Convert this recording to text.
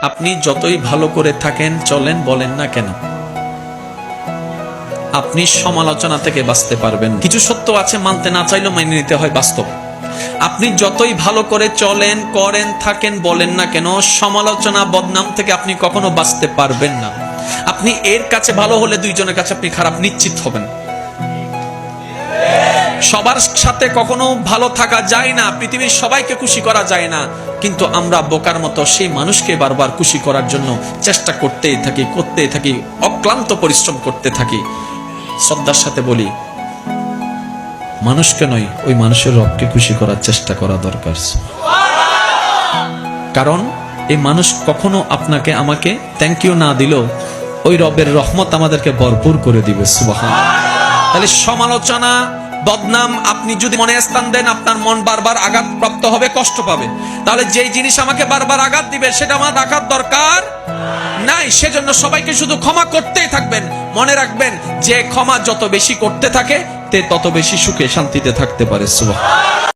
আপনি যতই ভালো করে থাকেন, চলেন, বলেন না কেন, আপনি সমালোচনা থেকে বাঁচতে পারবেন। কিছু সত্য আছে, মানতে না চাইলেও মেনে নিতে হয়, বাস্তব। আপনি যতই ভালো করে চলেন, করেন, থাকেন, বলেন না কেন, সমালোচনা, বদনাম থেকে আপনি কখনো বাঁচতে পারবেন না। আপনি এর কাছে ভালো হলে দুইজনের কাছে আপনি খারাপ নিশ্চিত হবেন। সবার সাথে কখনো ভালো থাকা যায় না, পৃথিবীর সবাইকে খুশি করা যায় না, কিন্তু আমরা বোকার মতো সেই মানুষকে বারবার খুশি করার জন্য চেষ্টা করতেই থাকি, অক্লান্ত পরিশ্রম করতে থাকি। শ্রদ্ধার সাথে বলি, মানুষকে নয়, ওই মানুষের রবকে খুশি করার চেষ্টা করা দরকার। কারণ এই মানুষ কখনো আপনাকে আমাকে থ্যাংক ইউ না দিলেও ওই রবের রহমত আমাদেরকে ভরপুর করে দিবে। সুবহানাল্লাহ। তাহলে সমালোচনা, বদনাম আপনি যদি মনে স্থান দেন, আপনার মন বারবার আঘাতপ্রাপ্ত হবে, কষ্ট পাবে। তাহলে যেই জিনিস আমাকে বারবার আঘাত দিবে সেটা আমার রাখার দরকার নাই। সেজন্য সবাইকে শুধু ক্ষমা করতেই থাকবেন। মনে রাখবেন, যে ক্ষমা যত বেশি করতে থাকে তে তত বেশি সুখে শান্তিতে থাকতে পারে। সুবহানাল্লাহ।